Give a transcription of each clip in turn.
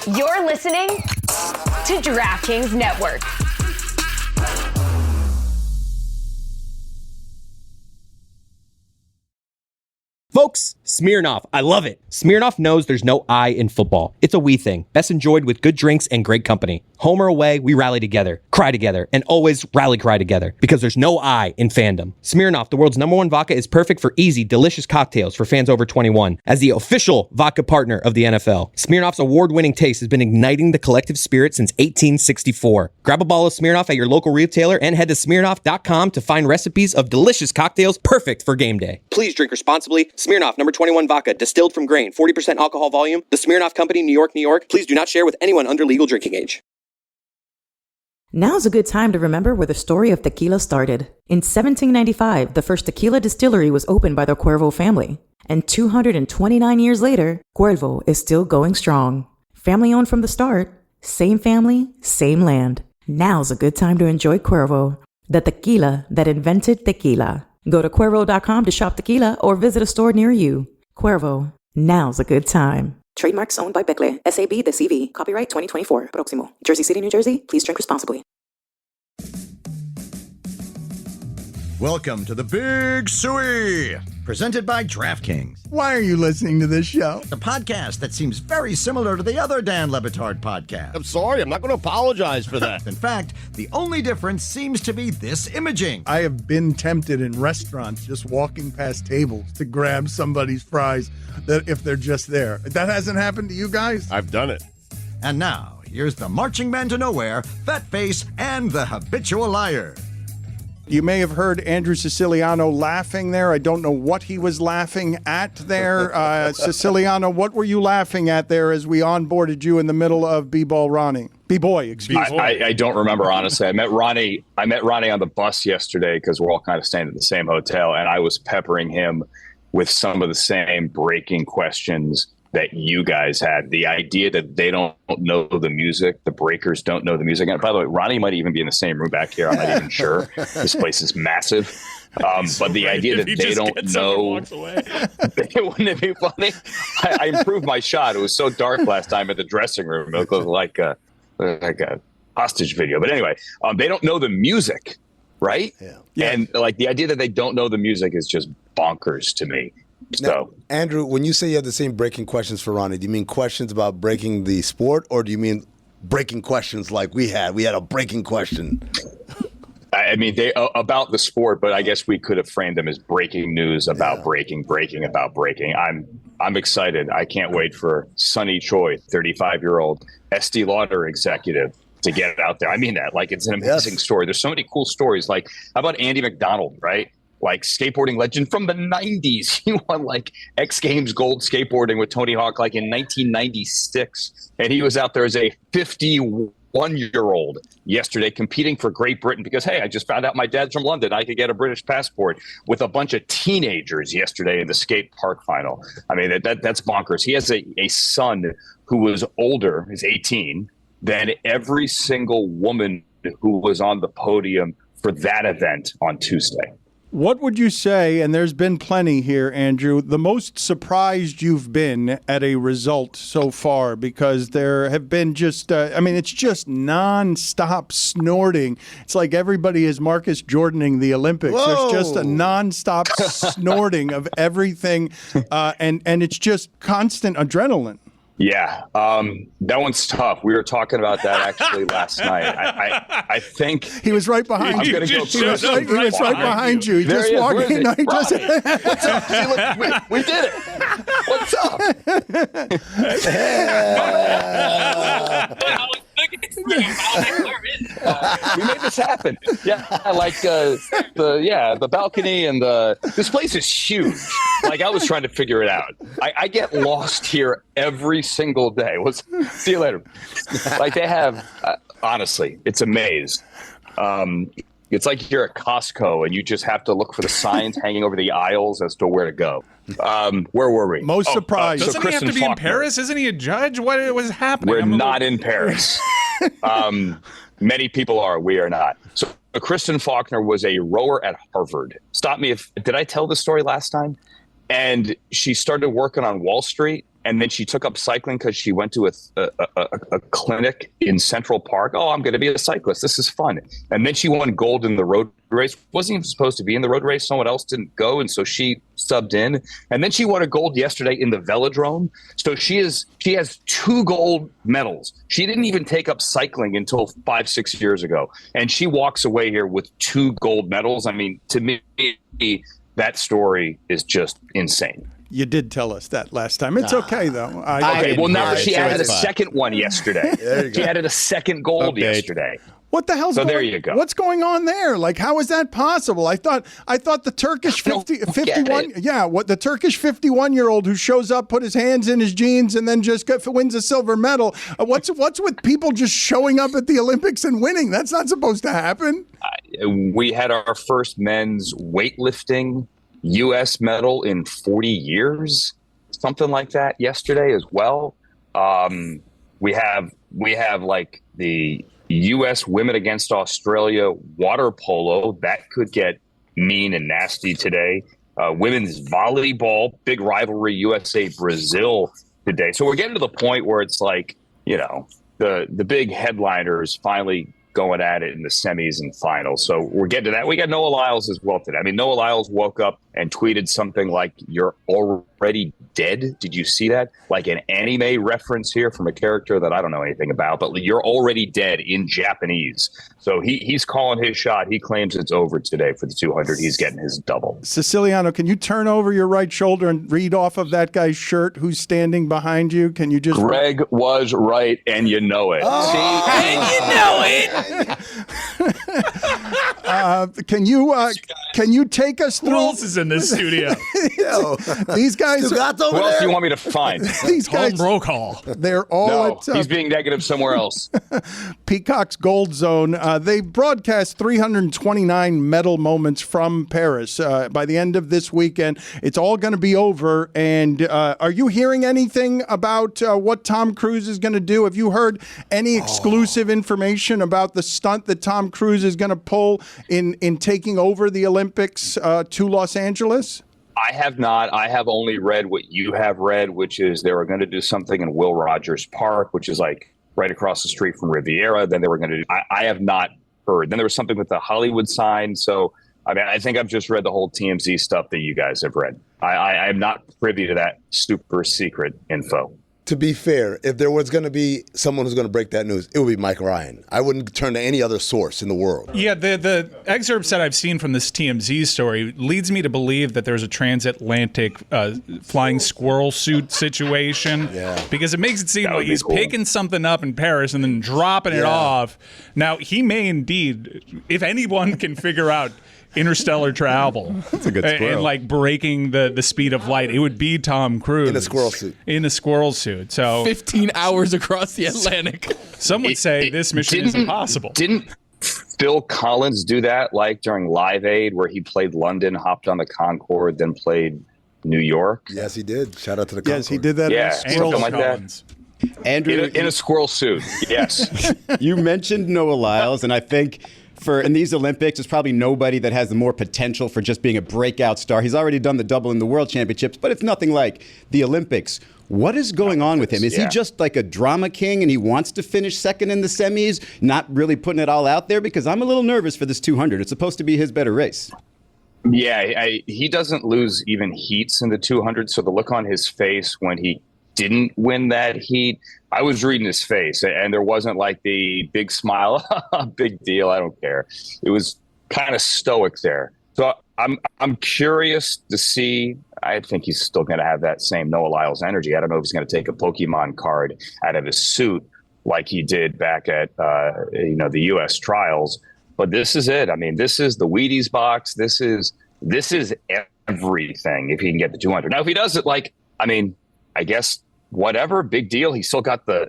You're listening to DraftKings Network. Folks, Smirnoff. I love it. Smirnoff knows there's no I in football. It's a we thing, best enjoyed with good drinks and great company. Home or away, we rally together, cry together, and always rally cry together because there's no I in fandom. Smirnoff, the world's #1 vodka, is perfect for easy, delicious cocktails for fans over 21. As the official vodka partner of the NFL, Smirnoff's award-winning taste has been igniting the collective spirit since 1864. Grab a bottle of Smirnoff at your local retailer and head to Smirnoff.com to find recipes of delicious cocktails perfect for game day. Please drink responsibly. Smirnoff, #21 vodka, distilled from grain, 40% alcohol volume. The Smirnoff Company, New York, New York. Please do not share with anyone under legal drinking age. Now's a good time to remember where the story of tequila started. In 1795, the first tequila distillery was opened by the Cuervo family. And 229 years later, Cuervo is still going strong. Family owned from the start, same family, same land. Now's a good time to enjoy Cuervo, the tequila that invented tequila. Go to Cuervo.com to shop tequila or visit a store near you. Cuervo, now's a good time. Trademarks owned by Becle, SAB The CV. Copyright 2024. Proximo. Jersey City, New Jersey. Please drink responsibly. Welcome to the Big Suey, presented by DraftKings. Why are you listening to this show? The podcast that seems very similar to the other Dan Le Batard podcast. I'm sorry, I'm not going to apologize for that. In fact, the only difference seems to be this imaging. I have been tempted in restaurants just walking past tables to grab somebody's fries that if they're just there. That hasn't happened to you guys? I've done it. And now, here's the marching man to nowhere, Fat Face, and the habitual liar. You may have heard Andrew Siciliano laughing there. I don't know what he was laughing at there. Siciliano, what were you laughing at there as we onboarded you in the middle of B Boy Ronnie? B-Boy, excuse me. I don't remember, honestly. I met Ronnie on the bus yesterday because we're all kind of staying at the same hotel, and I was peppering him with some of the same breaking questions that you guys had. The idea that they don't know the music, the breakers don't know the music. And by the way, Ronnie might even be in the same room back here. I'm not even sure. This place is massive. But the idea that they don't know, wouldn't it be funny? I improved my shot. It was so dark last time at the dressing room. It looked like a hostage video. But anyway, they don't know the music, right? Yeah. And like the idea that they don't know the music is just bonkers to me. So, now, Andrew, when you say you have the same breaking questions for Ronnie, do you mean questions about breaking the sport, or do you mean breaking questions like we had? We had a breaking question. I mean, they about the sport, but I guess we could have framed them as breaking news about breaking about breaking. I'm excited. I can't wait for Sonny Choi, 35-year-old Estee Lauder executive, to get out there. I mean that. Like, it's an amazing story. There's so many cool stories. Like, how about Andy McDonald, right? Like, skateboarding legend from the 90s. He won like X Games gold skateboarding with Tony Hawk like in 1996. And he was out there as a 51-year-old yesterday competing for Great Britain because, hey, I just found out my dad's from London. I could get a British passport with a bunch of teenagers yesterday in the skate park final. I mean, that's bonkers. He has a son who was older, is 18, than every single woman who was on the podium for that event on Tuesday. What would you say, and there's been plenty here, Andrew, the most surprised you've been at a result so far? Because there have been just, it's just nonstop snorting. It's like everybody is Marcus Jordaning the Olympics. Whoa. There's just a nonstop snorting of everything, and it's just constant adrenaline. Yeah, that one's tough. We were talking about that actually last night. I think he was right behind you. He was right behind you. He just walked in. No, What's up? See, look, we did it. What's up? We made this happen. Yeah, like the balcony and this place is huge. Like, I was trying to figure it out. I get lost here every single day. See you later. Like, they have, honestly, it's a maze. It's like you're at Costco and you just have to look for the signs hanging over the aisles as to where to go. Where were we? Most surprised. Doesn't he have to be in Paris? Isn't he a judge? What was happening? We're not in Paris. Many people are. We are not. So Kristen Faulkner was a rower at Harvard. Stop me did I tell this story last time? And she started working on Wall Street and then she took up cycling because she went to a clinic in Central Park. Oh, I'm going to be a cyclist. This is fun. And then she won gold in the road race. Wasn't even supposed to be in the road race. Someone else didn't go, and so she subbed in. And then she won a gold yesterday in the velodrome. So she has 2 gold medals. She didn't even take up cycling until 5-6 years ago, and she walks away here with 2 gold medals. I mean, to me, that story is just insane. You did tell us that last time. It's okay, though. Okay, well, now she added a second one yesterday. She added a second gold yesterday. What the hell's so there you go. What's going on there? Like, how is that possible? I thought the Turkish 51, the Turkish 51-year-old who shows up, put his hands in his jeans, and then just wins a silver medal. What's with people just showing up at the Olympics and winning? That's not supposed to happen. We had our first men's weightlifting U.S. medal in 40 years, something like that, yesterday as well. We have like the U.S. women against Australia water polo. That could get mean and nasty today. Women's volleyball, big rivalry, USA-Brazil today. So we're getting to the point where it's like, the big headliners finally going at it in the semis and finals. So we're getting to that. We got Noah Lyles as well today. I mean, Noah Lyles woke up and tweeted something like, "You're already dead." Did you see that? Like an anime reference here from a character that I don't know anything about, but "You're already dead" in Japanese. So he's calling his shot. He claims it's over today for the 200. He's getting his double. Siciliano, can you turn over your right shoulder and read off of that guy's shirt who's standing behind you? Can you just... Greg was right, and you know it. Oh. See? And you know it. Can you take us through... Who else is in this studio? These guys... Who else do you want me to find? These guys... Roll call. They're all at... he's being negative somewhere else. Peacock's Gold Zone. They broadcast 329 medal moments from Paris. By the end of this weekend, it's all going to be over. And are you hearing anything about what Tom Cruise is going to do? Have you heard any exclusive information about the stunt that Tom Cruise is going to pull in taking over the Olympics to Los Angeles? I have not. I have only read what you have read, which is they were going to do something in Will Rogers Park, which is like right across the street from Riviera. Then they were going to do, I have not heard. Then there was something with the Hollywood sign. So, I mean, I think I've just read the whole TMZ stuff that you guys have read. I am not privy to that super secret info. To be fair, if there was going to be someone who's going to break that news, it would be Mike Ryan. I wouldn't turn to any other source in the world. Yeah, the excerpts that I've seen from this TMZ story leads me to believe that there's a transatlantic flying squirrel suit situation. Yeah. Because it makes it seem like he's picking something up in Paris and then dropping it off. Now, he may indeed, if anyone can figure out interstellar travel. That's a good squirrel. And like breaking the speed of light, it would be Tom Cruise. In a squirrel suit. In a squirrel suit. So 15 hours across the Atlantic. Some would say this mission is impossible. Didn't Phil Collins do that like during Live Aid where he played London, hopped on the Concorde, then played New York? Yes, he did. Shout out to the Concorde. Yes, he did that. Yeah, squirrel something like that. Andrew, In a squirrel suit, yes. You mentioned Noah Lyles, and I think in these Olympics, there's probably nobody that has the more potential for just being a breakout star. He's already done the double in the World Championships, but it's nothing like the Olympics. What is going on with him? Is he just like a drama king and he wants to finish second in the semis, not really putting it all out there? Because I'm a little nervous for this 200. It's supposed to be his better race. Yeah, he doesn't lose even heats in the 200, so the look on his face when he didn't win that heat, I was reading his face, and there wasn't like the big smile, big deal, I don't care. It was kind of stoic there. So I'm curious to see. I think he's still going to have that same Noah Lyles energy. I don't know if he's going to take a Pokemon card out of his suit like he did back at the U.S. trials. But this is it. I mean, this is the Wheaties box. This is everything if he can get the 200. Now, if he does it I guess whatever, big deal. He still got the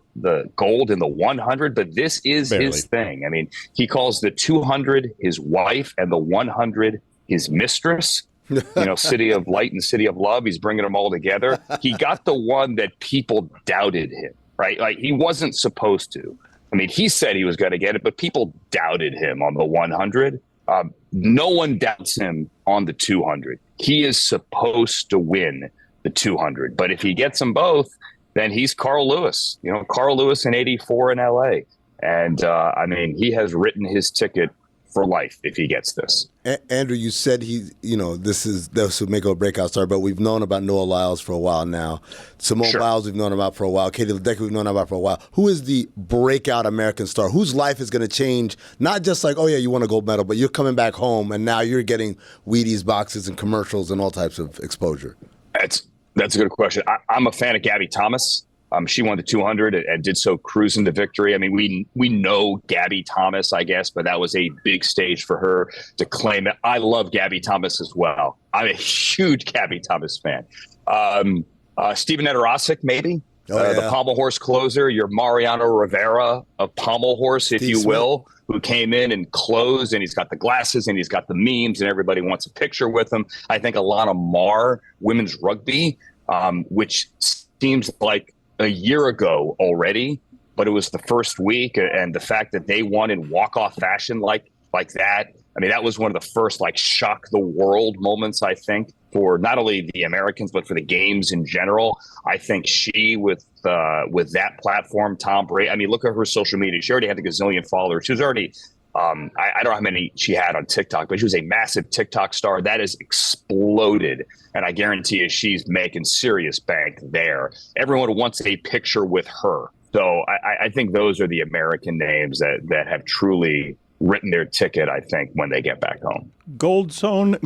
gold in the 100, but this is his thing. I mean, he calls the 200 his wife and the 100 his mistress. City of Light and City of Love. He's bringing them all together. He got the one that people doubted him, right? Like he wasn't supposed to. I mean, he said he was going to get it, but people doubted him on the 100. No one doubts him on the 200. He is supposed to win the 200. But if he gets them both, then he's Carl Lewis. Carl Lewis in '84 in LA. And I mean, he has written his ticket for life if he gets this. Andrew, you said this would make a breakout star, but we've known about Noah Lyles for a while now. Simone Biles we've known about for a while. Katie Ledecky we've known about for a while. Who is the breakout American star whose life is going to change? Not just like, oh yeah, you won a gold medal, but you're coming back home and now you're getting Wheaties boxes and commercials and all types of exposure. That's a good question. I'm a fan of Gabby Thomas. She won the 200 and did so cruising to victory. I mean, we know Gabby Thomas, I guess, but that was a big stage for her to claim it. I love Gabby Thomas as well. I'm a huge Gabby Thomas fan. Steven Edorosik, maybe. The pommel horse closer, your Mariano Rivera of pommel horse, if you will, who came in and closed, and he's got the glasses and he's got the memes and everybody wants a picture with him. I think Alana Marr, women's rugby, which seems like a year ago already, but it was the first week, and the fact that they won in walk-off fashion like that, I mean, that was one of the first shock the world moments, I think, for not only the Americans but for the games in general. I think she with that platform, Tom Brady. I mean, look at her social media. She already had a gazillion followers. She was already I don't know how many she had on TikTok, but she was a massive TikTok star. That has exploded. And I guarantee you she's making serious bank there. Everyone wants a picture with her. So I think those are the American names that have truly written their ticket, I think, when they get back home. Gold Zone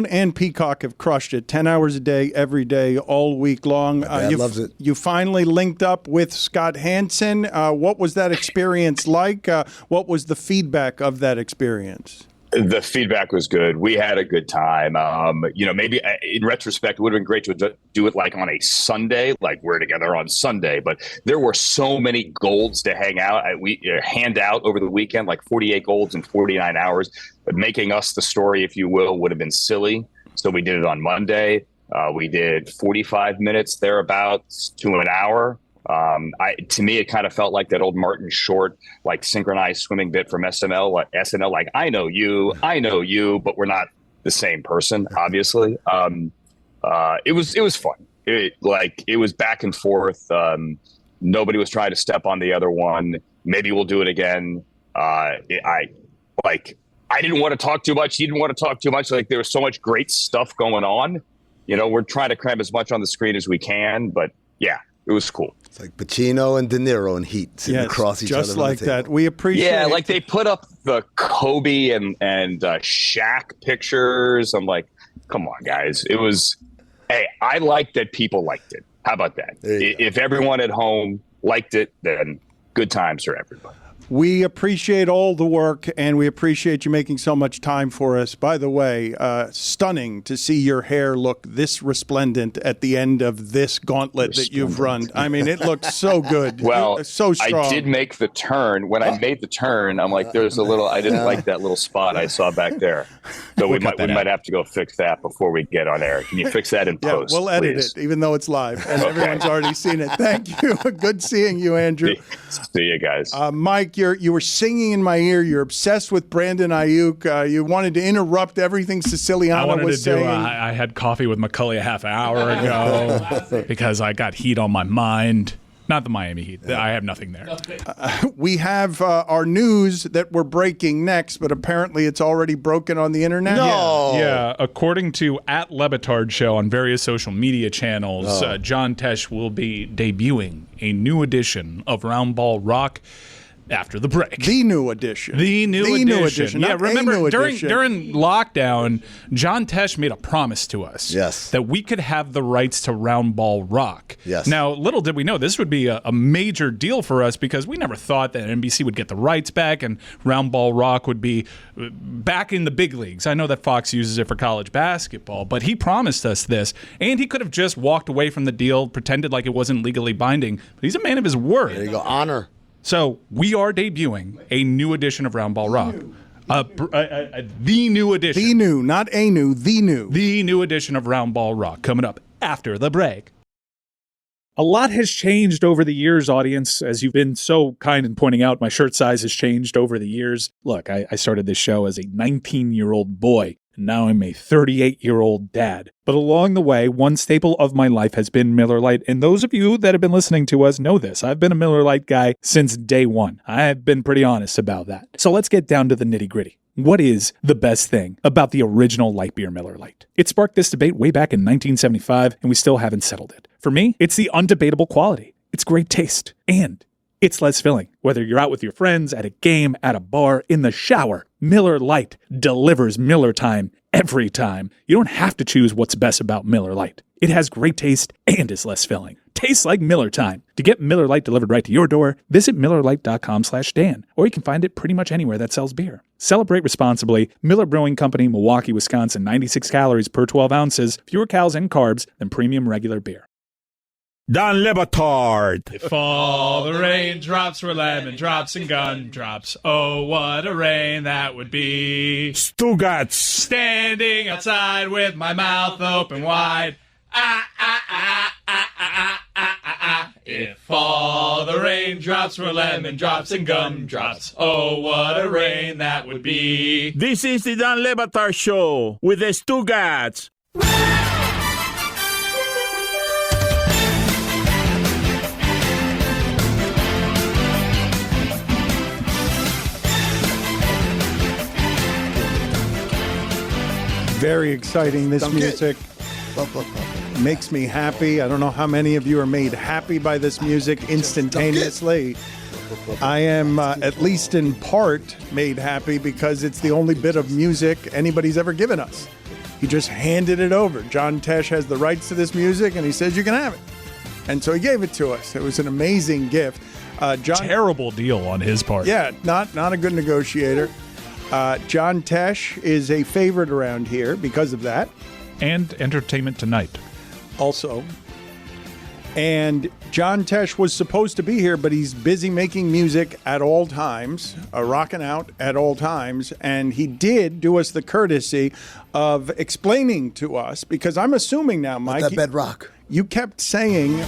and Peacock have crushed it. 10 hours a day, every day, all week long. Loves it. You finally linked up with Scott Hansen. What was that experience like? What was the feedback of that experience? The feedback was good. We had a good time. Maybe in retrospect, it would have been great to do it on a Sunday, like we're together on Sunday. But there were so many golds to hand out over the weekend, like 48 golds in 49 hours. But making us the story, if you will, would have been silly. So we did it on Monday. We did 45 minutes thereabouts to an hour. To me, it kind of felt like that old Martin Short, synchronized swimming bit from SNL. I know you, but we're not the same person, obviously. It was fun. It was back and forth. Nobody was trying to step on the other one. Maybe we'll do it again. I didn't want to talk too much. He didn't want to talk too much. There was so much great stuff going on. We're trying to cram as much on the screen as we can, but yeah. It was cool. It's like Pacino and De Niro in Heat sitting across each other. Just like that. We appreciate it. Yeah, they put up the Kobe and Shaq pictures. I'm like, come on, guys. It was, hey, I liked that people liked it. How about that? If everyone at home liked it, then good times for everybody. We appreciate all the work, and we appreciate you making so much time for us. By the way, stunning to see your hair look this resplendent at the end of this gauntlet that you've run. I mean, it looks so good. Well, so strong. I did make the turn. When I made the turn, I'm like, there's a little, I didn't like that little spot I saw back there. So we might have to go fix that before we get on air. Can you fix that in post? We'll edit please? it, even though it's live, and everyone's already seen it. Thank you. Good seeing you, Andrew. See you guys. Mike, you were singing in my ear. You're obsessed with Brandon Ayuk. You wanted to interrupt everything Siciliano was saying. I had coffee with Macaulay a half hour ago because I got heat on my mind. Not the Miami Heat. I have nothing there. We have our news that we're breaking next, but apparently it's already broken on the internet. No. Yeah. According to @Batard Show on various social media channels, John Tesh will be debuting a new edition of Roundball Rock after the break. The new edition. The new edition. Yeah, remember during edition. lockdown, John Tesh made a promise to us. Yes. That we could have the rights to Roundball Rock. Yes. Now, little did we know this would be a major deal for us because we never thought that NBC would get the rights back and Roundball Rock would be back in the big leagues. I know that Fox uses it for college basketball, but he promised us this, and he could have just walked away from the deal, pretended like it wasn't legally binding, but he's a man of his word. There you go. Honor. So we are debuting a new edition of Roundball Rock. The new edition. The new, not a new, the new. The new edition of Roundball Rock coming up after the break. A lot has changed over the years, audience. As you've been so kind in pointing out, my shirt size has changed over the years. Look, I started this show as a 19-year-old boy. and now I'm a 38-year-old dad. But along the way, one staple of my life has been Miller Lite, and those of you that have been listening to us know this. I've been a Miller Lite guy since day one. I've been pretty honest about that. So let's get down to the nitty-gritty. What is the best thing about the original light beer Miller Lite? It sparked this debate way back in 1975, and we still haven't settled it. For me, it's the undebatable quality. It's great taste, and it's less filling. Whether you're out with your friends, at a game, at a bar, in the shower, Miller Lite delivers Miller time every time. You don't have to choose what's best about Miller Lite. It has great taste and is less filling. Tastes like Miller time. To get Miller Lite delivered right to your door, visit MillerLite.com/Dan, or you can find it pretty much anywhere that sells beer. Celebrate responsibly. Miller Brewing Company, Milwaukee, Wisconsin, 96 calories per 12 ounces, fewer calories and carbs than premium regular beer. Don Batard. If all the raindrops were lemon drops and gumdrops, oh, what a rain that would be. Stugotz. Standing outside with my mouth open wide. If all the raindrops were lemon drops and gumdrops, oh, what a rain that would be. This is the Don Batard Show with the Stugotz. Very exciting. This music makes me happy. I don't know how many of you are made happy by this music instantaneously. I am, at least in part, made happy because it's the only bit of music anybody's ever given us. He just handed it over. John Tesh has the rights to this music, and he says you can have it. And so he gave it to us. It was an amazing gift. Terrible deal on his part. Yeah, not a good negotiator. John Tesh is a favorite around here because of that. And Entertainment Tonight. Also. And John Tesh was supposed to be here, but he's busy making music at all times, rocking out at all times. And he did do us the courtesy of explaining to us, because I'm assuming now, Mike, that bedrock. You kept saying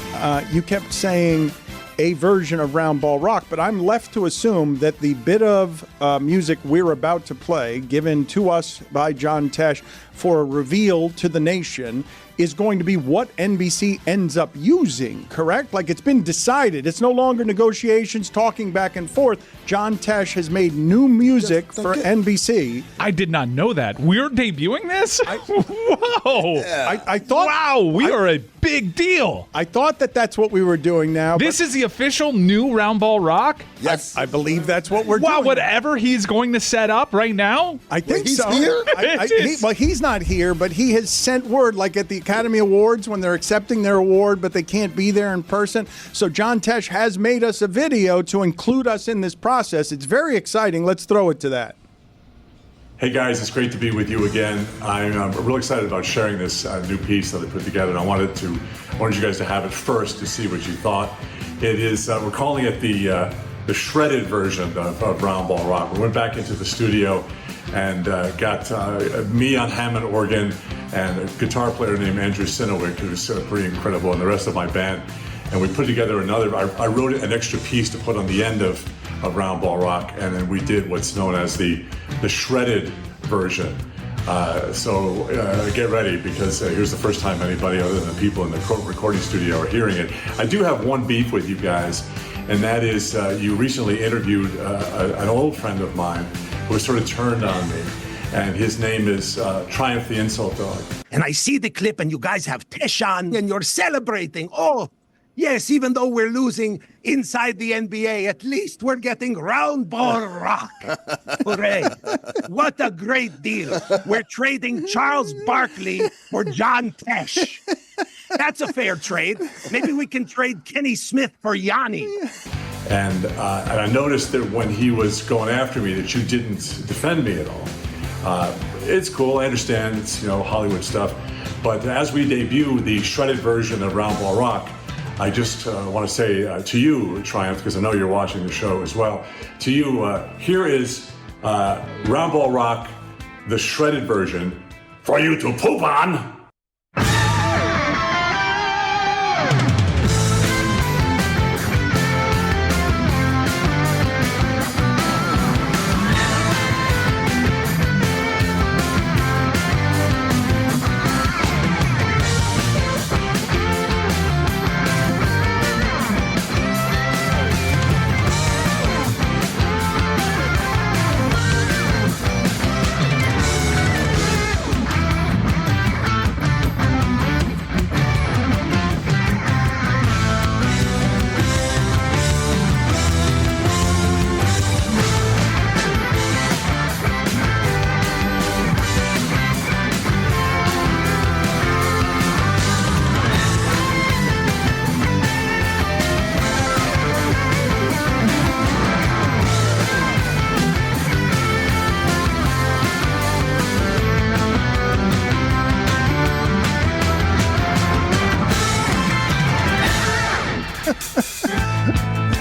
a version of Round Ball Rock, but I'm left to assume that the bit of music we're about to play, given to us by John Tesh for a reveal to the nation, is going to be what NBC ends up using, correct? Like, it's been decided. It's no longer negotiations, talking back and forth. John Tesh has made new music for NBC. I did not know that. We're debuting this? Whoa! Yeah. I thought... Wow, we are a big deal. I thought that that's what we were doing now. This is the official new Round Ball Rock? Yes. I believe that's what we're doing. Wow, whatever he's going to set up right now? I think he's so. Here? Well, he's not here, but he has sent word, like at the Academy Awards when they're accepting their award, but they can't be there in person. So John Tesh has made us a video to include us in this process. It's very exciting. Let's throw it to that. Hey guys, it's great to be with you again. I'm real excited about sharing this new piece that I put together, and I wanted you guys to have it first to see what you thought. It is we're calling it the shredded version of Round Ball Rock. We went back into the studio and got me on Hammond organ and a guitar player named Andrew Sinowick, who's pretty incredible, and the rest of my band. And we put together I wrote an extra piece to put on the end of Round Ball Rock, and then we did what's known as the shredded version. So get ready, because here's the first time anybody other than the people in the recording studio are hearing it. I do have one beef with you guys, and that is you recently interviewed an old friend of mine who sort of turned on me, and his name is Triumph the Insult Dog. And I see the clip, and you guys have Tesh on, and you're celebrating. Oh, yes, even though we're losing inside the NBA, at least we're getting Round Ball Rock. Hooray. What a great deal. We're trading Charles Barkley for John Tesh. That's a fair trade. Maybe we can trade Kenny Smith for Yanni. And I noticed that when he was going after me that you didn't defend me at all. It's cool, I understand, it's Hollywood stuff. But as we debut the shredded version of Round Ball Rock, I just want to say to you, Triumph, because I know you're watching the show as well, to you, here is Round Ball Rock, the shredded version, for you to poop on.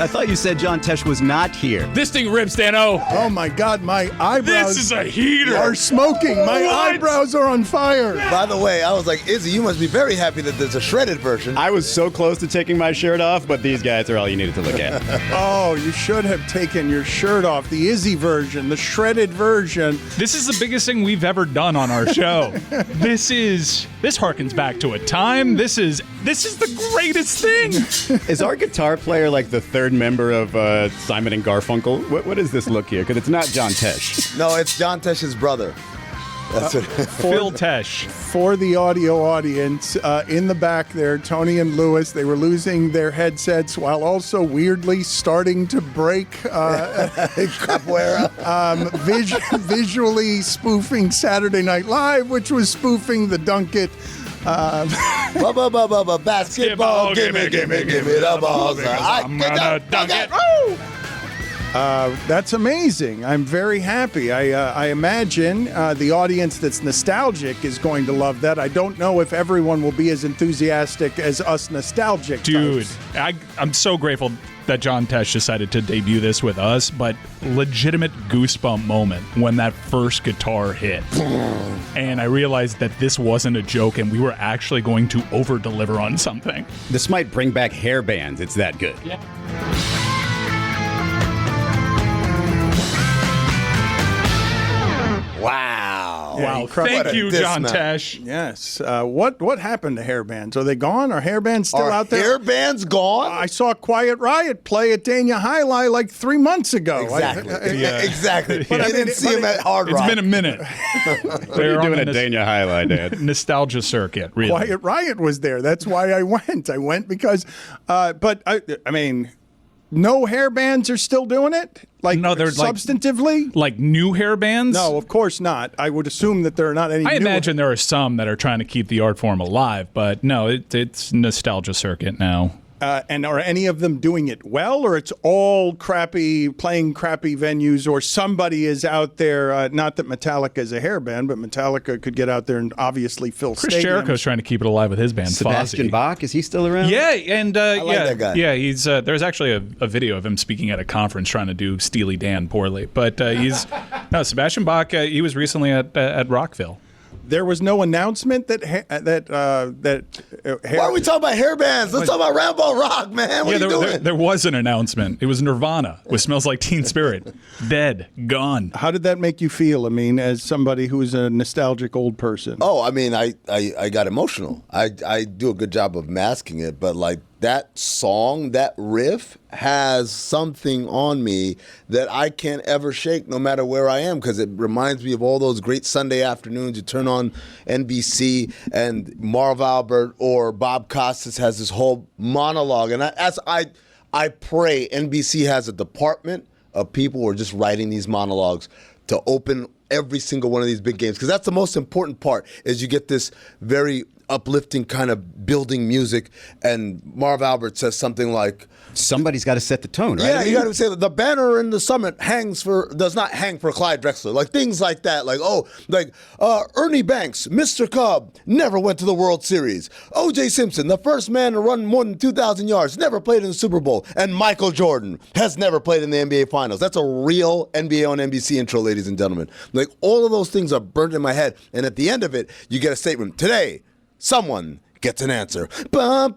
I thought you said John Tesh was not here. This thing rips, Dano. Oh my God, my eyebrows This is a heater. are smoking. My eyebrows are on fire. By the way, I was like, Izzy, you must be very happy that there's a shredded version. I was so close to taking my shirt off, but these guys are all you needed to look at. Oh, you should have taken your shirt off. The Izzy version, the shredded version. This is the biggest thing we've ever done on our show. This harkens back to a time. This is the greatest thing. Is our guitar player like the third member of Simon and Garfunkel? What is this look here? Because it's not John Tesh. No, it's John Tesh's brother. That's it. Phil Tesh. For the audio audience, in the back there, Tony and Lewis, they were losing their headsets while also weirdly starting to break capoeira. Visually spoofing Saturday Night Live, which was spoofing the Dunk It. Basketball, gimme the balls. I'm gonna dunk it. That's amazing. I'm very happy. I imagine the audience that's nostalgic is going to love that. I don't know if everyone will be as enthusiastic as us nostalgic Dude, types. I'm so grateful that John Tesh decided to debut this with us, but legitimate goosebump moment when that first guitar hit. And I realized that this wasn't a joke and we were actually going to over-deliver on something. This might bring back hair bands. It's that good. Yeah. Wow. Wow. Thank you, John Tesh. Yes. What happened to hair bands? Are they gone? Are hair bands still out there? Hair bands gone? I saw Quiet Riot play at Dania Highlight like 3 months ago. Exactly. Yeah. Exactly. But I didn't see him at Hard Rock. It's been a minute. What are you doing at Dania Highlight, Dad? Nostalgia circuit, really. Quiet Riot was there. That's why I went. I went because, but I mean, no hair bands are still doing it? Like, no, they're substantively? Like new hair bands? No, of course not. I would assume that there are not any I new imagine there are some that are trying to keep the art form alive, but no, it's nostalgia circuit now. And are any of them doing it well, or it's all crappy, playing crappy venues, or somebody is out there, not that Metallica is a hair band, but Metallica could get out there and obviously fill Chris stadiums. Jericho's trying to keep it alive with his band, Sebastian Fozzy. Bach, is he still around? Yeah, and I like that guy. yeah, he's there's actually a video of him speaking at a conference trying to do Steely Dan poorly, but he's no Sebastian Bach. He was recently at Rockville. There was no announcement that Why are we talking about hair bands? Let's talk about Roundball Rock, man. What are you doing? There was an announcement. It was Nirvana with Smells Like Teen Spirit. Dead. Gone. How did that make you feel? I mean, as somebody who's a nostalgic old person. Oh, I mean, I got emotional. I do a good job of masking it, but like that song, that riff has something on me that I can't ever shake no matter where I am, because it reminds me of all those great Sunday afternoons. You turn on NBC and Marv Albert or Bob Costas has this whole monologue. And I pray NBC has a department of people who are just writing these monologues to open every single one of these big games, because that's the most important part, is you get this very uplifting kind of building music, and Marv Albert says something like, somebody's got to set the tone, right? Yeah, you got to say that the banner in the summit does not hang for Clyde Drexler, like things like that, like Ernie Banks, Mr. Cobb, never went to the World Series. O.J. Simpson, the first man to run more than 2,000 yards, never played in the Super Bowl, and Michael Jordan has never played in the NBA Finals. That's a real NBA on NBC intro, ladies and gentlemen. Like, all of those things are burnt in my head, and at the end of it, you get a statement. Today, someone gets an answer. And the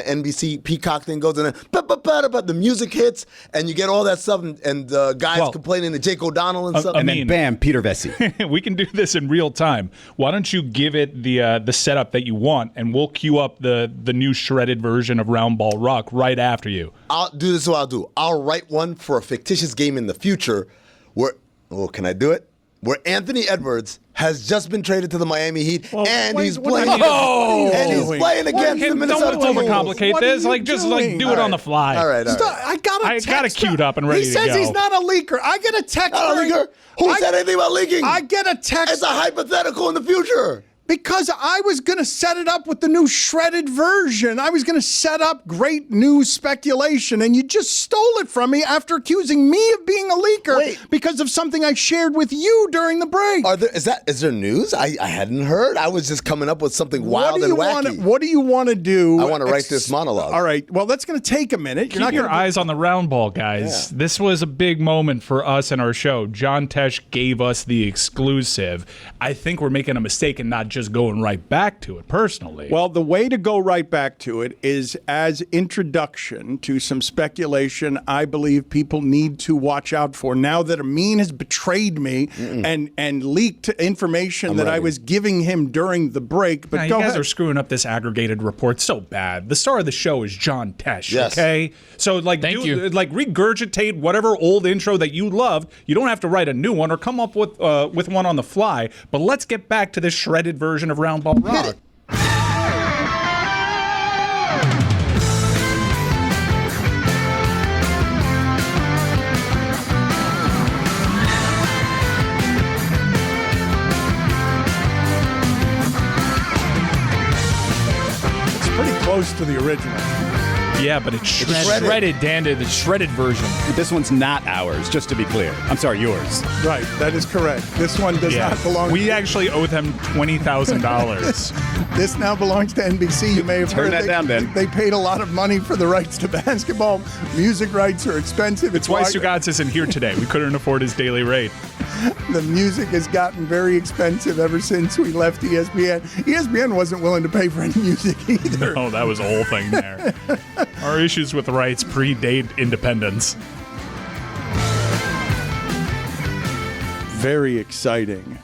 NBC Peacock thing goes, and then the music hits, and you get all that stuff, and guys complaining to Jake O'Donnell and stuff. And then bam, Peter Vesey. We can do this in real time. Why don't you give it the setup that you want, and we'll queue up the new shredded version of Roundball Rock right after you. I'll do this. What I'll do. I'll write one for a fictitious game in the future where, can I do it? Where Anthony Edwards has just been traded to the Miami Heat, and he's playing against the Minnesota Don't Timberwolves. overcomplicate this. Just do it on the fly. All right. I got it queued up and ready to go. He says he's not a leaker. I get a text. Not a leaker? Who said anything about leaking? I get a text. It's a hypothetical in the future. Because I was going to set it up with the new shredded version. I was going to set up great news speculation, and you just stole it from me after accusing me of being a leaker because of something I shared with you during the break. Is there news? I hadn't heard. I was just coming up with something wild and wacky. What do you want to do? I want to write this monologue. All right. Well, that's going to take a minute. Keep your eyes on the round ball, guys. Yeah. This was a big moment for us and our show. John Tesh gave us the exclusive. I think we're making a mistake and not just going right back to it personally. Well, the way to go right back to it is as introduction to some speculation I believe people need to watch out for now that Amin has betrayed me and leaked information I was giving him during the break. But you guys are screwing up this aggregated report so bad. The star of the show is John Tesh, okay? So Thank you. Regurgitate whatever old intro that you loved. You don't have to write a new one or come up with one on the fly. But let's get back to this shredded version of Round Ball Rock. It's pretty close to the original. Yeah, but it's shredded, Dan, the shredded version. This one's not ours, just to be clear. I'm sorry, yours. Right, that is correct. This one does not belong. We actually owe them $20,000. This now belongs to NBC. You may have Turn heard that down, Ben. They paid a lot of money for the rights to basketball. Music rights are expensive. It's why Stugotz isn't here today. We couldn't afford his daily rate. The music has gotten very expensive ever since we left ESPN. ESPN wasn't willing to pay for any music either. No, that was the whole thing there. Our issues with rights predate independence. Very exciting.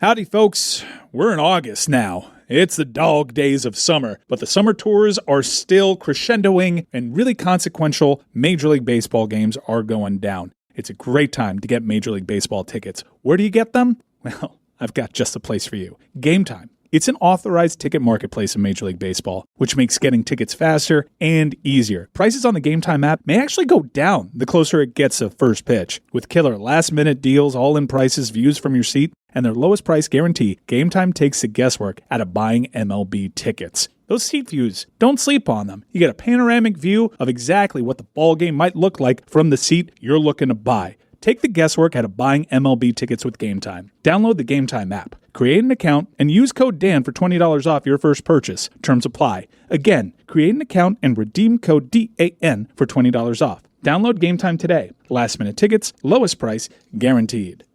Howdy, folks. We're in August now. It's the dog days of summer, but the summer tours are still crescendoing, and really consequential Major League Baseball games are going down. It's a great time to get Major League Baseball tickets. Where do you get them? Well, I've got just the place for you. Game Time. It's an authorized ticket marketplace in Major League Baseball, which makes getting tickets faster and easier. Prices on the Game Time app may actually go down the closer it gets to first pitch. With killer last-minute deals, all-in prices, views from your seat, and their lowest price guarantee, Game Time takes the guesswork out of buying MLB tickets. Those seat views, don't sleep on them. You get a panoramic view of exactly what the ball game might look like from the seat you're looking to buy. Take the guesswork out of buying MLB tickets with Game Time. Download the Game Time app, create an account, and use code Dan for $20 off your first purchase. Terms apply. Again, create an account and redeem code DAN for $20 off. Download Game Time today. Last minute tickets, lowest price, guaranteed.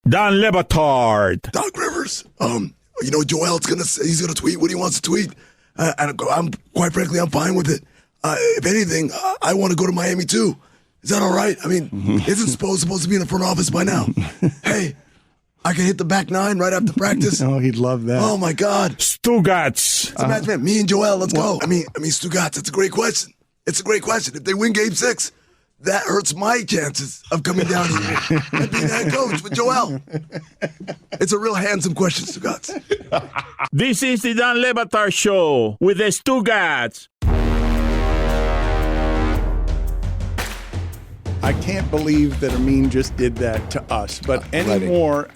Don Le Batard. Doc Rivers. Joel's he's gonna tweet what he wants to tweet, and I'm quite frankly I'm fine with it. If anything, I want to go to Miami too. Is that all right? I mean, isn't supposed to be in the front office by now? Hey, I can hit the back nine right after practice. Oh, he'd love that. Oh my God, Stugotz. It's a match, man. Me and Joel, let's go. I mean, Stugotz. It's a great question. It's a great question. If they win Game 6, that hurts my chances of coming down here and being head coach with Joel. It's a real handsome question, Stugotz. This is the Don Le Batard Show with the Stugotz. I can't believe that Amin just did that to us. But you're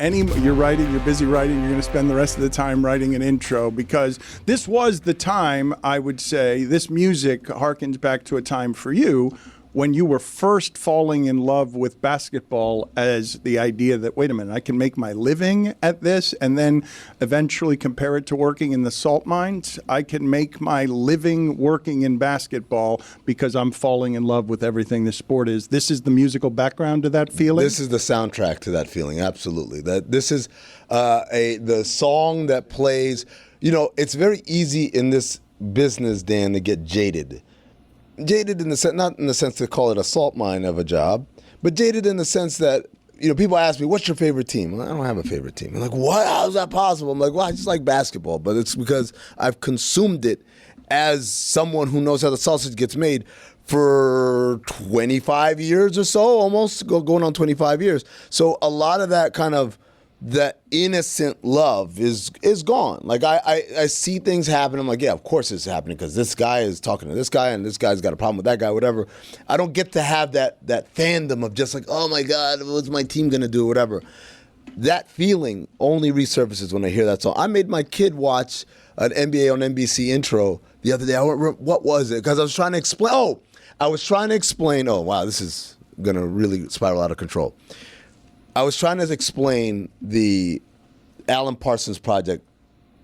writing, you're busy writing, you're going to spend the rest of the time writing an intro, because this was the time, I would say, this music harkens back to a time for you when you were first falling in love with basketball, as the idea that, wait a minute, I can make my living at this, and then eventually compare it to working in the salt mines. I can make my living working in basketball because I'm falling in love with everything the sport is. This is the musical background to that feeling? This is the soundtrack to that feeling, absolutely. This is the song that plays. It's very easy in this business, Dan, to get jaded. Jaded in the sense, not in the sense to call it a salt mine of a job, but jaded in the sense that, people ask me, what's your favorite team? I don't have a favorite team. I'm like, what? How's that possible? I'm like, well, I just like basketball, but it's because I've consumed it as someone who knows how the sausage gets made for 25 years or so, almost going on 25 years. So a lot of that kind of that innocent love is gone. Like I see things happen. I'm like, yeah, of course it's happening because this guy is talking to this guy and this guy's got a problem with that guy, whatever. I don't get to have that fandom of just like, oh my God, what's my team gonna do, whatever. that feeling only resurfaces when I hear that song. I made my kid watch an NBA on NBC intro the other day. I don't remember, what was it? Because I was trying to explain. Oh, wow, this is going to really spiral out of control. I was trying to explain the Alan Parsons Project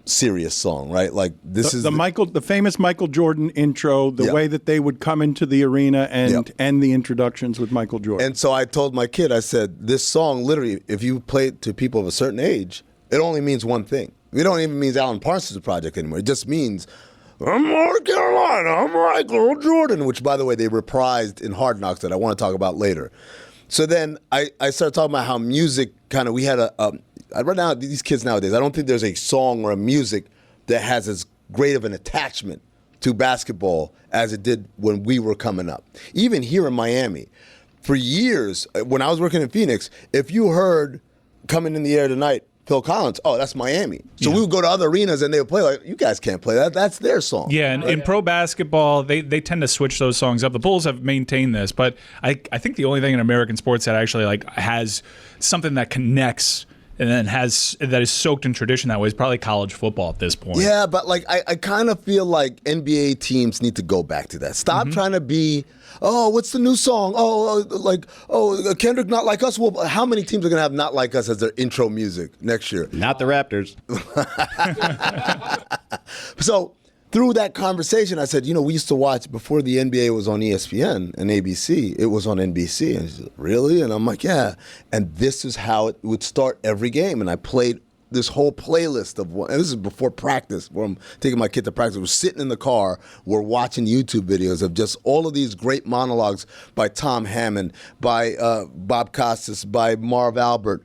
serious song, right? Like this is the famous Michael Jordan intro, the way that they would come into the arena and end the introductions with Michael Jordan. And so I told my kid, I said, this song literally, if you play it to people of a certain age, it only means one thing. It don't even mean Alan Parsons Project anymore. It just means I'm North Carolina, I'm Michael Jordan, which by the way they reprised in Hard Knocks that I want to talk about later. So then I started talking about how music kind of, we had right now, these kids nowadays, I don't think there's a song or a music that has as great of an attachment to basketball as it did when we were coming up. Even here in Miami, for years, when I was working in Phoenix, if you heard Coming in the Air Tonight, Phil Collins, oh, that's Miami. So we would go to other arenas and they would play like, you guys can't play that. That's their song. Yeah, and in pro basketball, they tend to switch those songs up. The Bulls have maintained this, but I think the only thing in American sports that actually like has something that connects and then that is soaked in tradition that way is probably college football at this point. Yeah, but like I kind of feel like NBA teams need to go back to that. Stop trying to be, oh, what's the new song? Kendrick Not Like Us. Well, how many teams are going to have Not Like Us as their intro music next year? Not the Raptors. So through that conversation, I said, we used to watch, before the NBA was on ESPN and ABC, it was on NBC. And he said, really? And I'm like, yeah. And this is how it would start every game. And I played this whole playlist of one, and this is before practice, where I'm taking my kid to practice. We're sitting in the car, we're watching YouTube videos of just all of these great monologues by Tom Hammond, by Bob Costas, by Marv Albert,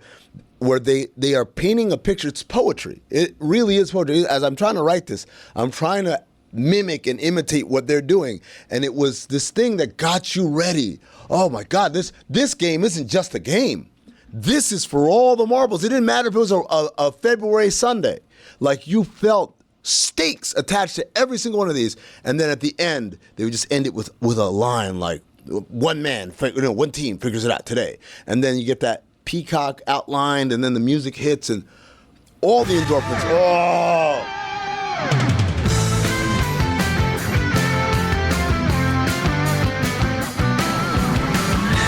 where they are painting a picture. It's poetry. It really is poetry. As I'm trying to write this, I'm trying to mimic and imitate what they're doing. And it was this thing that got you ready. Oh my God, this game isn't just a game. This is for all the marbles. It didn't matter if it was a February Sunday. Like, you felt stakes attached to every single one of these. And then at the end, they would just end it with a line like, one team figures it out today. And then you get that peacock outlined, and then the music hits, and all the endorphins. Oh!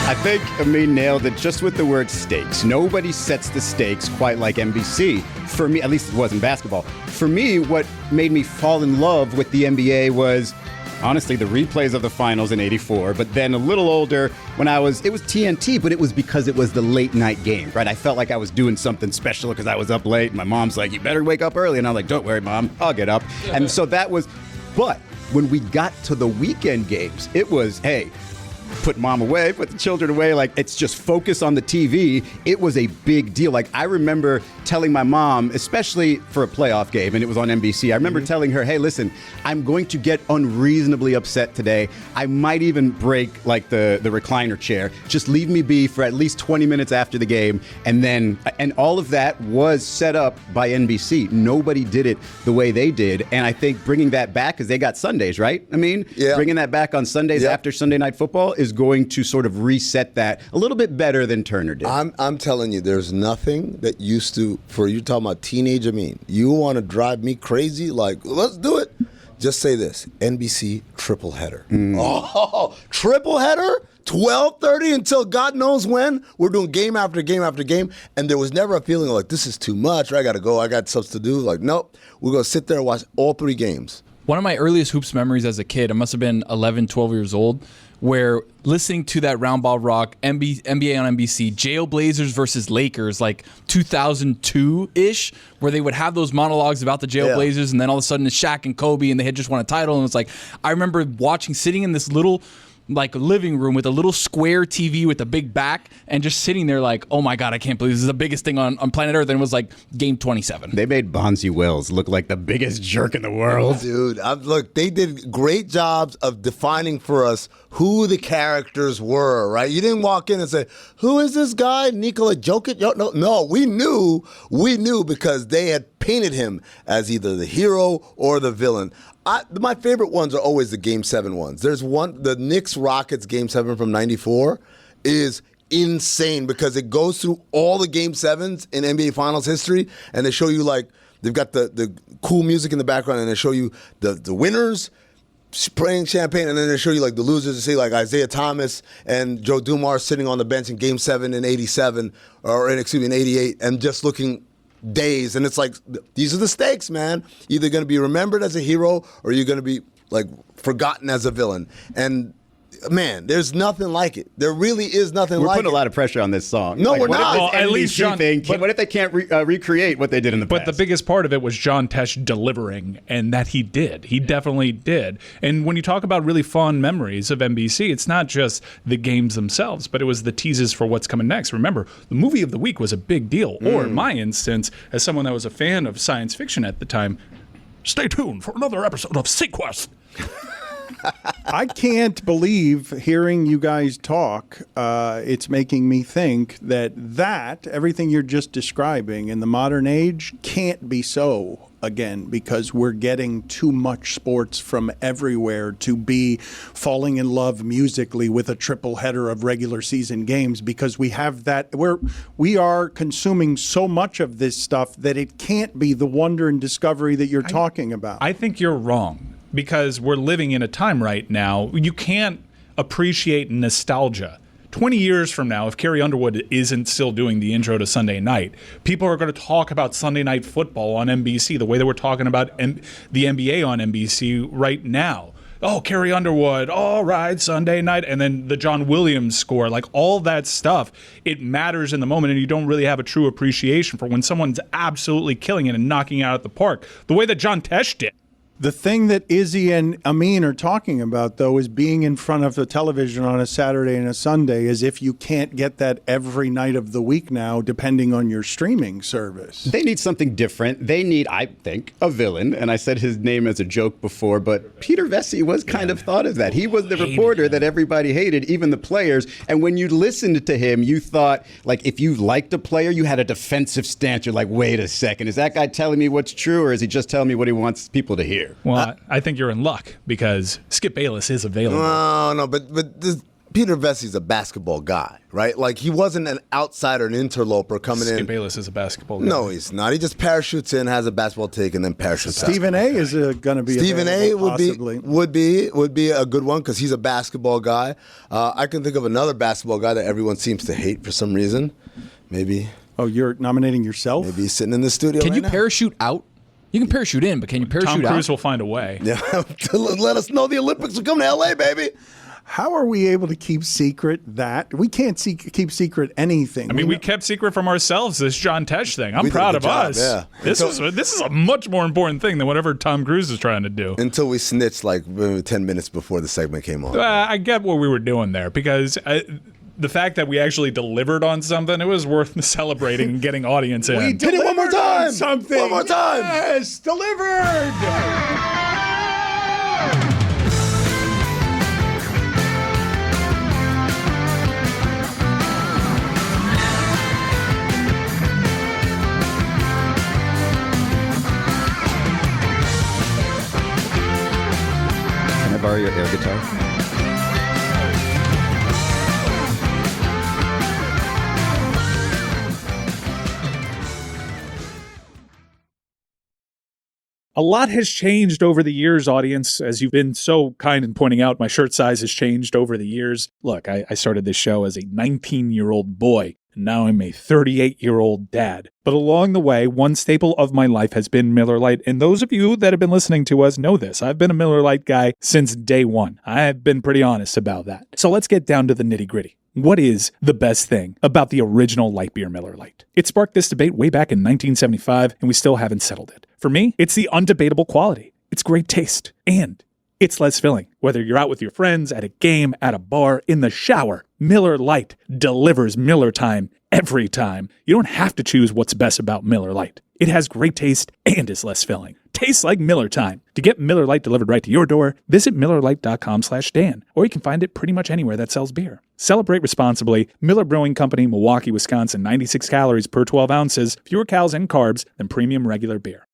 I think Amin nailed it just with the word stakes. Nobody sets the stakes quite like NBC. For me, at least it wasn't basketball. For me, what made me fall in love with the NBA was honestly the replays of the finals in '84, but then a little older when it was TNT, but it was because it was the late night game, right? I felt like I was doing something special because I was up late. My mom's like, you better wake up early. And I'm like, don't worry, Mom, I'll get up. And so but when we got to the weekend games, it was, hey, put mom away, put the children away. Like, it's just focus on the TV. It was a big deal. Like, I remember telling my mom, especially for a playoff game, and it was on NBC, I remember telling her, hey, listen, I'm going to get unreasonably upset today. I might even break, like, the recliner chair. Just leave me be for at least 20 minutes after the game. And all of that was set up by NBC. Nobody did it the way they did. And I think bringing that back, because they got Sundays, right? I mean, bringing that back on Sundays after Sunday Night Football is going to sort of reset that a little bit better than Turner did. I'm telling you, there's nothing that used to, for you talking about teenage Amin, you want to drive me crazy? Like, let's do it. Just say this, NBC triple header. Oh, triple header? 12:30 until God knows when. We're doing game after game after game, and there was never a feeling like, this is too much, or I got to go, I got stuff to do. Like, nope, we're going to sit there and watch all 3 games. One of my earliest hoops memories as a kid, I must have been 11, 12 years old, where listening to that Round Ball Rock, NBA on NBC, Jail Blazers versus Lakers, like 2002-ish, where they would have those monologues about the Jail Blazers, and then all of a sudden it's Shaq and Kobe, and they had just won a title, and it's like, I remember sitting in this little like living room with a little square TV with a big back, and just sitting there like, oh my God, I can't believe this is the biggest thing on planet Earth. And it was like game 27. They made Bonzi Wells look like the biggest jerk in the world. Dude, look, they did great jobs of defining for us who the characters were, right? You didn't walk in and say, who is this guy, Nikola Jokic? No, we knew because they had painted him as either the hero or the villain. My favorite ones are always the Game 7 ones. There's one, the Knicks-Rockets Game 7 from '94 is insane because it goes through all the Game 7s in NBA Finals history, and they show you, like, they've got the cool music in the background, and they show you the winners spraying champagne, and then they show you, like, the losers. They say, like, Isaiah Thomas and Joe Dumars sitting on the bench in Game 7 in 87, or in 88, and just looking dazed. And it's like, these are the stakes, man. Either going to be remembered as a hero, or you're going to be, like, forgotten as a villain. And man, there's nothing like it. There really is nothing like it. We're putting a lot of pressure on this song. No, we're not. Well, at least John. What if they can't recreate what they did in the past? But the biggest part of it was John Tesh delivering, and that he did. He definitely did. And when you talk about really fond memories of NBC, it's not just the games themselves, but it was the teases for what's coming next. Remember, the movie of the week was a big deal. Or in my instance, as someone that was a fan of science fiction at the time, stay tuned for another episode of Sequest. I can't believe hearing you guys talk. It's making me think that everything you're just describing in the modern age can't be so again, because we're getting too much sports from everywhere to be falling in love musically with a triple header of regular season games, because we have that we are consuming so much of this stuff that it can't be the wonder and discovery that you're talking about. I think you're wrong. Because we're living in a time right now, you can't appreciate nostalgia. 20 years from now, if Carrie Underwood isn't still doing the intro to Sunday Night, people are going to talk about Sunday Night Football on NBC the way that we're talking about the NBA on NBC right now. Oh, Carrie Underwood, all right, Sunday night, and then the John Williams score, like all that stuff, it matters in the moment, and you don't really have a true appreciation for when someone's absolutely killing it and knocking it out of the park, the way that John Tesh did. The thing that Izzy and Amin are talking about, though, is being in front of the television on a Saturday and a Sunday, as if you can't get that every night of the week now, depending on your streaming service. They need something different. They need, I think, a villain. And I said his name as a joke before, but Peter Vesey was kind of thought of that. He was the reporter that everybody hated, even the players. And when you listened to him, you thought, like, if you liked a player, you had a defensive stance. You're like, wait a second, is that guy telling me what's true, or is he just telling me what he wants people to hear? Well, I think you're in luck because Skip Bayless is available. No, but Peter Vesey's a basketball guy, right? Like, he wasn't an outsider, an interloper coming in. Skip Bayless is a basketball guy. No, he's not. He just parachutes in, has a basketball take, and then parachutes out. Stephen A. is going to be Stephen A. would be a good one because he's a basketball guy. I can think of another basketball guy that everyone seems to hate for some reason. Maybe. Oh, you're nominating yourself? Maybe he's sitting in the studio. Can you now. parachute out? You can parachute in, but can you parachute out? Tom Cruise will find a way. Yeah, let us know the Olympics will come to LA, baby. How are we able to keep secret that? We can't keep secret anything. I mean, we kept secret from ourselves this John Tesh thing. I'm proud of us. Yeah. This is a much more important thing than whatever Tom Cruise is trying to do. Until we snitched like 10 minutes before the segment came on. I get what we were doing there because the fact that we actually delivered on something, it was worth celebrating and getting audience in. We did it one more time. Something. One more time. Yes, delivered. Can I borrow your air guitar? A lot has changed over the years, audience. As you've been so kind in pointing out, my shirt size has changed over the years. Look, I started this show as a 19-year-old boy, and now I'm a 38-year-old dad. But along the way, one staple of my life has been Miller Lite, and those of you that have been listening to us know this. I've been a Miller Lite guy since day one. I've been pretty honest about that. So let's get down to the nitty-gritty. What is the best thing about the original light beer Miller Lite? It sparked this debate way back in 1975, and we still haven't settled it. For me, it's the undebatable quality. It's great taste, and it's less filling. Whether you're out with your friends, at a game, at a bar, in the shower, Miller Lite delivers Miller time every time. You don't have to choose what's best about Miller Lite. It has great taste and is less filling. Tastes like Miller time. To get Miller Lite delivered right to your door, visit MillerLite.com/Dan, or you can find it pretty much anywhere that sells beer. Celebrate responsibly. Miller Brewing Company, Milwaukee, Wisconsin, 96 calories per 12 ounces, fewer calories and carbs than premium regular beer.